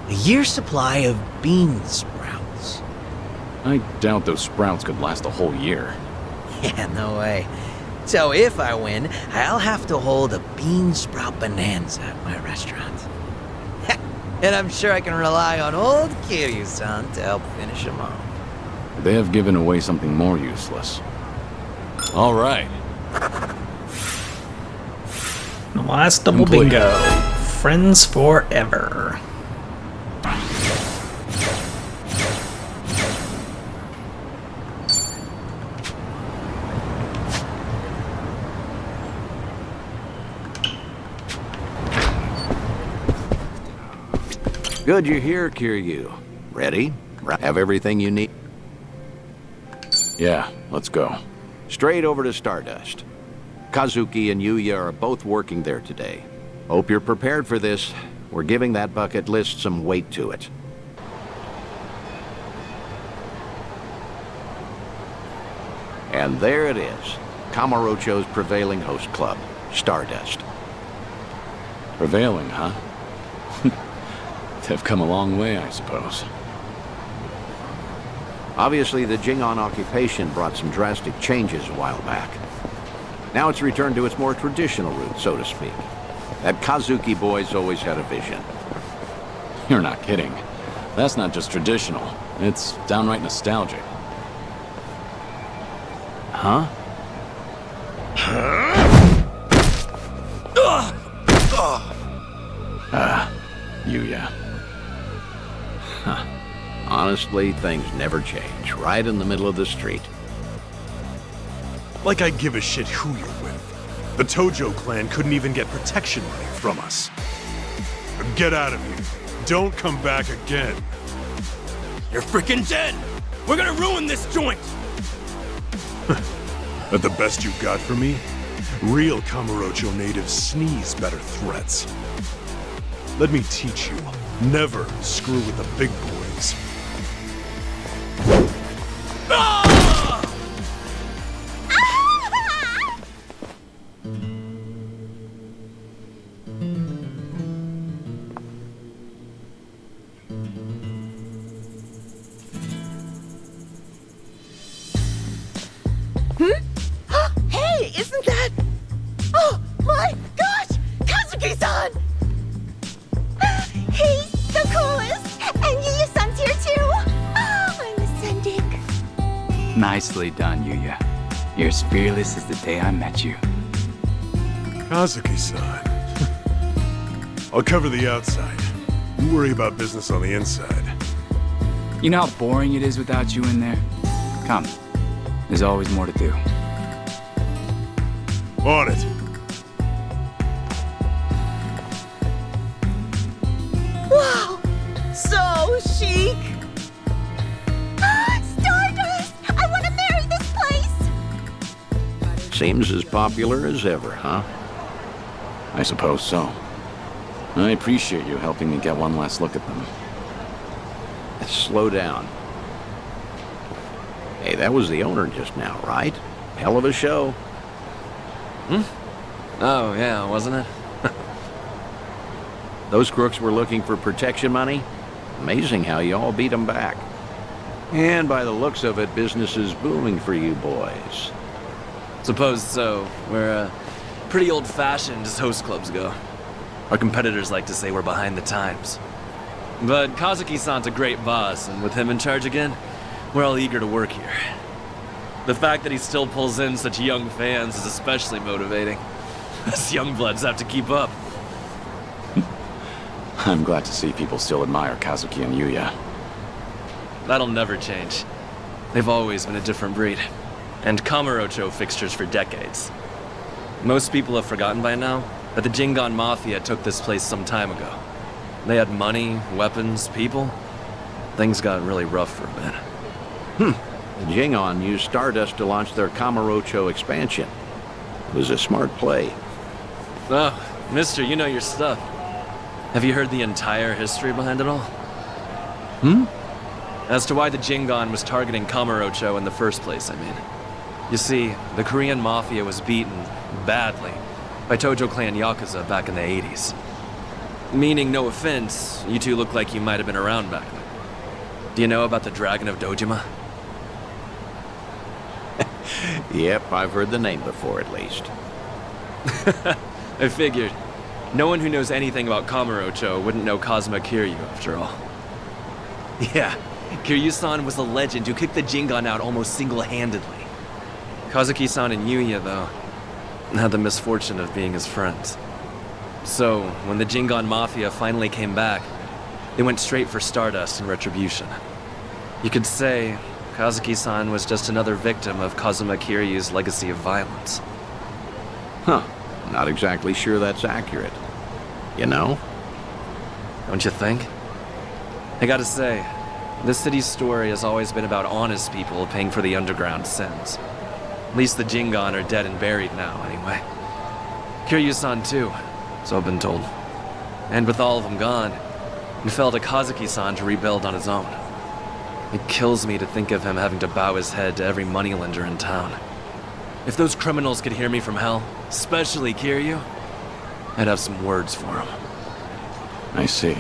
year's supply of bean sprouts. I doubt those sprouts could last a whole year. Yeah, no way. So if I win, I'll have to hold a bean sprout bonanza at my restaurant. And I'm sure I can rely on old Kiryu-san to help finish them off. They have given away something more useless. All right. The last double Complete. bingo. Friends forever. Good you're here, Kiryu. Ready? Have everything you need? Yeah, let's go. Straight over to Stardust. Kazuki and Yuya are both working there today. Hope you're prepared for this. We're giving that bucket list some weight to it. And there it is. Kamurocho's prevailing host club, Stardust. Prevailing, huh? They've come a long way, I suppose. Obviously, the Jingon occupation brought some drastic changes a while back. Now it's returned to its more traditional roots, so to speak. That Kazuki boy's always had a vision. You're not kidding. That's not just traditional. It's downright nostalgic. Huh? Yuya. Huh. Honestly, things never change. Right in the middle of the street. Like I give a shit who you're with. The Tojo clan couldn't even get protection money from us. Get out of here. Don't come back again. You're freaking dead! We're gonna ruin this joint! That the best you got for me? Real Kamurocho natives sneeze better threats. Let me teach you. Never screw with the big boys. Hey, isn't that... Oh, my gosh! Kazuki-san! He's the coolest! And Yuya-san's here too! Oh, I'm ascending. Nicely done, Yuya. You're as fearless as the day I met you. Kazuki-san. I'll cover the outside. You worry about business on the inside. You know how boring it is without you in there? Come. There's always more to do. On it. Wow! So chic! Stardust! I want to marry this place! Seems as popular as ever, huh? I suppose so. I appreciate you helping me get one last look at them. Slow down. Hey, that was the owner just now, right? Hell of a show. Oh, yeah, wasn't it? Those crooks were looking for protection money? Amazing how you all beat them back. And by the looks of it, business is booming for you boys. Suppose so. We're, pretty old-fashioned as host clubs go. Our competitors like to say we're behind the times. But Kazuki-san's a great boss, and with him in charge again, we're all eager to work here. The fact that he still pulls in such young fans is especially motivating. Us young bloods have to keep up. I'm glad to see people still admire Kazuki and Yuya. That'll never change. They've always been a different breed. And Kamurocho fixtures for decades. Most people have forgotten by now that the Jingon Mafia took this place some time ago. They had money, weapons, people. Things got really rough for a bit. The Jingon used Stardust to launch their Kamurocho expansion. It was a smart play. Oh, mister, you know your stuff. Have you heard the entire history behind it all? As to why the Jingon was targeting Kamurocho in the first place, I mean. You see, the Korean Mafia was beaten, badly, by Tojo Clan Yakuza back in the 80s. Meaning, no offense, you two look like you might have been around back then. Do you know about the Dragon of Dojima? Yep, I've heard the name before at least. I figured. No one who knows anything about Kamurocho wouldn't know Kazuma Kiryu, after all. Yeah, Kiryu-san was a legend who kicked the Jingon out almost single-handedly. Kazuki-san and Yuya, though, had the misfortune of being his friends. So, when the Jingon Mafia finally came back, they went straight for Stardust and Retribution. You could say Kazuki-san was just another victim of Kazuma Kiryu's legacy of violence. Huh. Not exactly sure that's accurate. You know? Don't you think? I gotta say, this city's story has always been about honest people paying for the underground sins. At least the Jingon are dead and buried now, anyway. Kiryu-san too, so I've been told. And with all of them gone, it fell to Kazuki-san to rebuild on his own. It kills me to think of him having to bow his head to every moneylender in town. If those criminals could hear me from hell, especially Kiryu, I'd have some words for him. I see.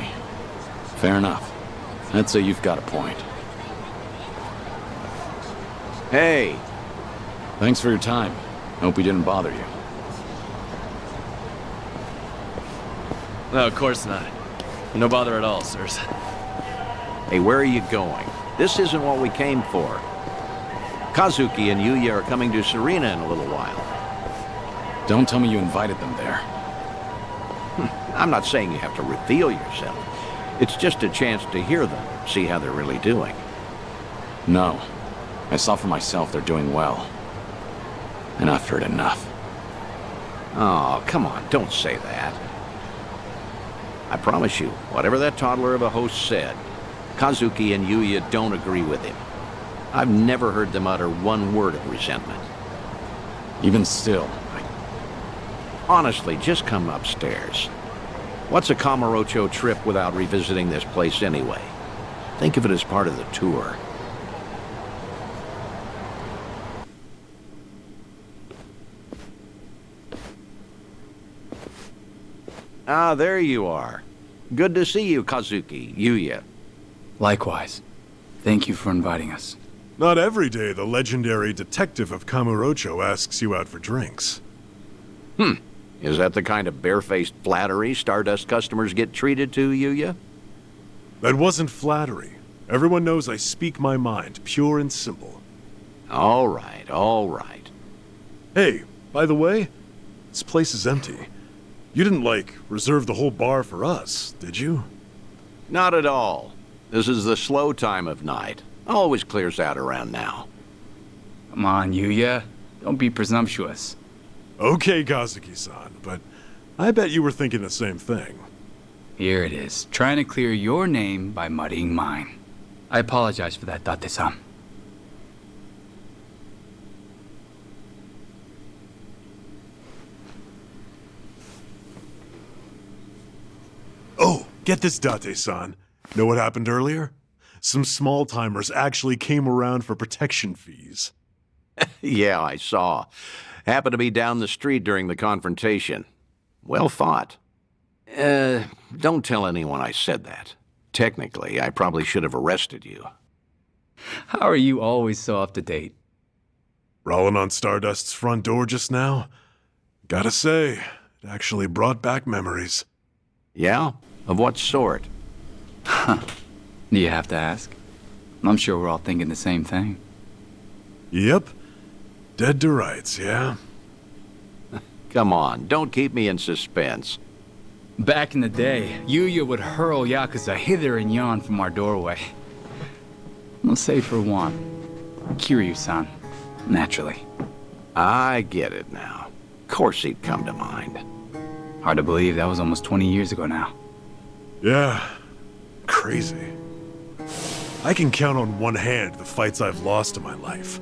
Fair enough. I'd say you've got a point. Hey! Thanks for your time. Hope we didn't bother you. No, of course not. No bother at all, sirs. Hey, where are you going? This isn't what we came for. Kazuki and Yuya are coming to Serena in a little while. Don't tell me you invited them there. I'm not saying you have to reveal yourself. It's just a chance to hear them, see how they're really doing. No. I saw for myself they're doing well. and I've heard enough. Oh, come on, don't say that. I promise you, whatever that toddler of a host said, Kazuki and Yuya don't agree with him. I've never heard them utter one word of resentment. Even still, Honestly, just come upstairs. What's a Kamurocho trip without revisiting this place anyway? Think of it as part of the tour. Ah, there you are. Good to see you, Kazuki, Yuya. Likewise. Thank you for inviting us. Not every day the legendary detective of Kamurocho asks you out for drinks. Is that the kind of barefaced flattery Stardust customers get treated to, Yuya? That wasn't flattery. Everyone knows I speak my mind, pure and simple. All right, all right. Hey, by the way, this place is empty. You didn't, reserve the whole bar for us, did you? Not at all. This is the slow time of night. Always clears out around now. Come on, Yuya. Don't be presumptuous. Okay, Kazuki-san, but I bet you were thinking the same thing. Here it is, trying to clear your name by muddying mine. I apologize for that, Date-san. Oh, get this, Date-san. Know what happened earlier? Some small-timers actually came around for protection fees. Yeah, I saw. Happened to be down the street during the confrontation. Well fought. Don't tell anyone I said that. Technically, I probably should have arrested you. How are you always so up to date? Rolling on Stardust's front door just now? Gotta say, it actually brought back memories. Yeah? Of what sort? Huh. Do you have to ask? I'm sure we're all thinking the same thing. Yep. Dead to rights, yeah? Come on, don't keep me in suspense. Back in the day, Yuya would hurl Yakuza hither and yon from our doorway. We'll say for one, Kiryu-san, naturally. I get it now. Of course he'd come to mind. Hard to believe that was almost 20 years ago now. Yeah, crazy. I can count on one hand the fights I've lost in my life,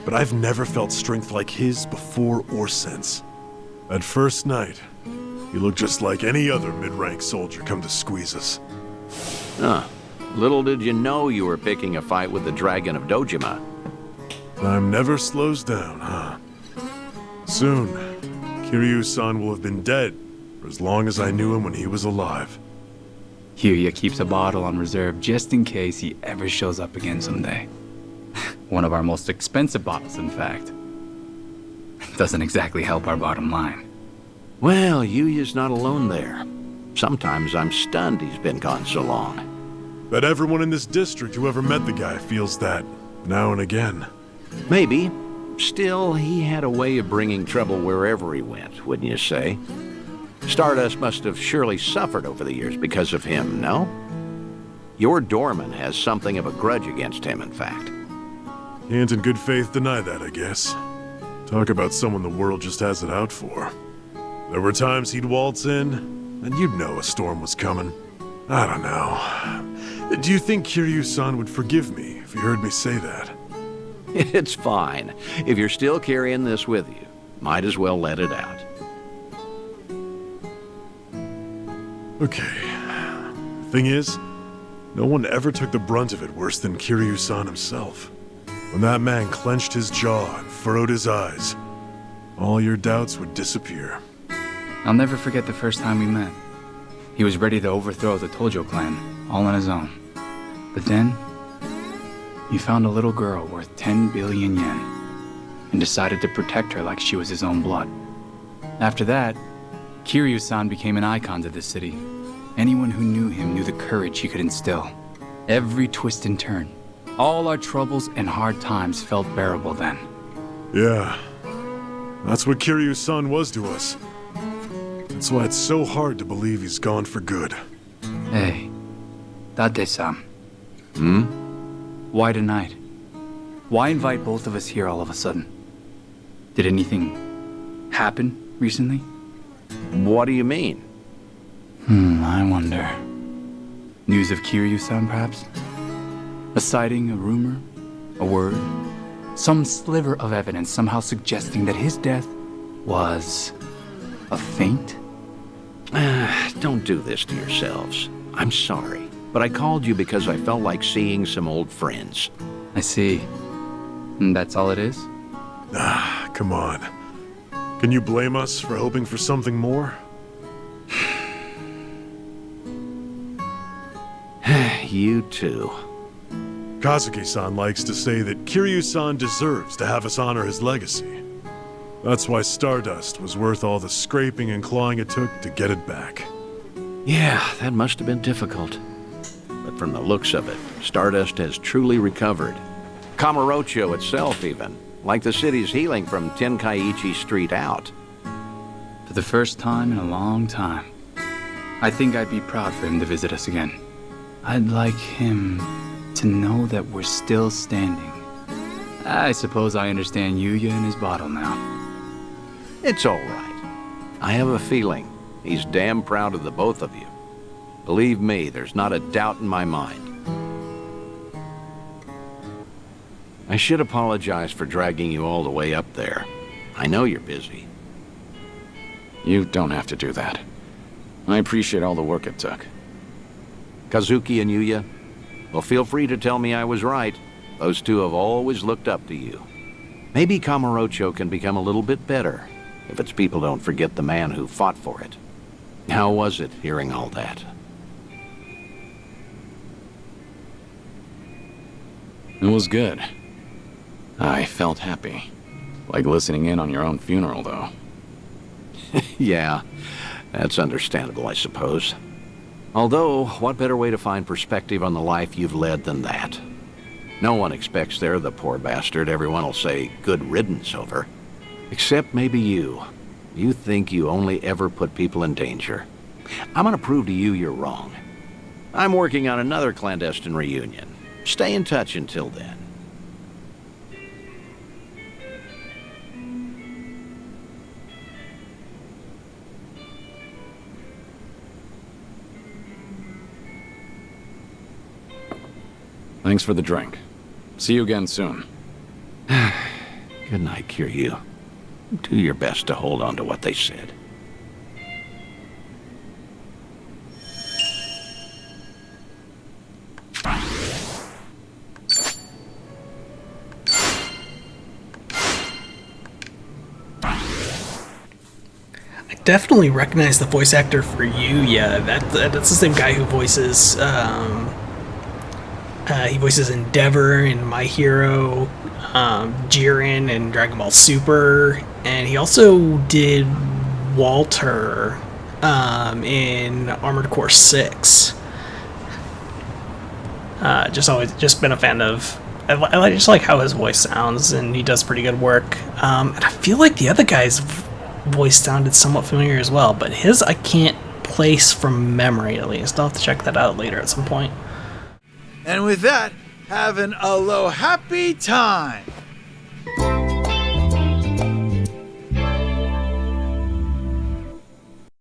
but I've never felt strength like his before or since. That first night, he looked just like any other mid-rank soldier come to squeeze us. Huh. Little did you know you were picking a fight with the Dragon of Dojima. Time never slows down, huh? Soon, Kiryu-san will have been dead for as long as I knew him when he was alive. Yuya keeps a bottle on reserve just in case he ever shows up again someday. One of our most expensive bottles, in fact. Doesn't exactly help our bottom line. Well, Yuya's not alone there. Sometimes I'm stunned he's been gone so long. Bet everyone in this district who ever met the guy feels that, now and again. Maybe. Still, he had a way of bringing trouble wherever he went, wouldn't you say? Stardust must have surely suffered over the years because of him, no? Your doorman has something of a grudge against him, in fact. Can't in good faith deny that, I guess. Talk about someone the world just has it out for. There were times he'd waltz in, and you'd know a storm was coming. I don't know. Do you think Kiryu-san would forgive me if he heard me say that? It's fine. If you're still carrying this with you, might as well let it out. Okay. Thing is, no one ever took the brunt of it worse than Kiryu-san himself. When that man clenched his jaw and furrowed his eyes, all your doubts would disappear. I'll never forget the first time we met. He was ready to overthrow the Tojo clan, all on his own. But then, he found a little girl worth 10 billion yen, and decided to protect her like she was his own blood. After that, Kiryu-san became an icon to the city. Anyone who knew him knew the courage he could instill. Every twist and turn, all our troubles and hard times felt bearable then. Yeah, that's what Kiryu-san was to us. That's why it's so hard to believe he's gone for good. Hey, Date-san. Hmm? Why tonight? Why invite both of us here all of a sudden? Did anything happen recently? What do you mean? I wonder. News of Kiryu-san, perhaps? A sighting, a rumor, a word? Some sliver of evidence somehow suggesting that his death was a feint? Don't do this to yourselves. I'm sorry, but I called you because I felt like seeing some old friends. I see. And that's all it is? Come on. Can you blame us for hoping for something more? You too. Kazuki-san likes to say that Kiryu-san deserves to have us honor his legacy. That's why Stardust was worth all the scraping and clawing it took to get it back. Yeah, that must have been difficult. But from the looks of it, Stardust has truly recovered. Kamurocho itself even, like the city's healing from Tenkaichi Street out. For the first time in a long time, I think I'd be proud for him to visit us again. I'd like him to know that we're still standing. I suppose I understand Yuya and his bottle now. It's all right. I have a feeling he's damn proud of the both of you. Believe me, there's not a doubt in my mind. I should apologize for dragging you all the way up there. I know you're busy. You don't have to do that. I appreciate all the work it took. Kazuki and Yuya, well, feel free to tell me I was right. Those two have always looked up to you. Maybe Kamurocho can become a little bit better if its people don't forget the man who fought for it. How was it hearing all that? It was good. I felt happy. Like listening in on your own funeral, though. Yeah, that's understandable, I suppose. Although, what better way to find perspective on the life you've led than that? No one expects they're the poor bastard everyone will say good riddance over. Except maybe you. You think you only ever put people in danger. I'm gonna prove to you you're wrong. I'm working on another clandestine reunion. Stay in touch until then. Thanks for the drink. See you again soon. Good night, Kiryu. Do your best to hold on to what they said. Definitely recognize the voice actor for Yuya. That's the same guy who voices he voices Endeavor in My Hero, Jiren in Dragon Ball Super, and he also did Walter in Armored Core 6. Just been a fan of. I just like how his voice sounds, and he does pretty good work. And I feel like the other guy's voice sounded somewhat familiar as well, but his I can't place from memory, at least. I'll have to check that out later at some point. And with that, have an alo-happy time!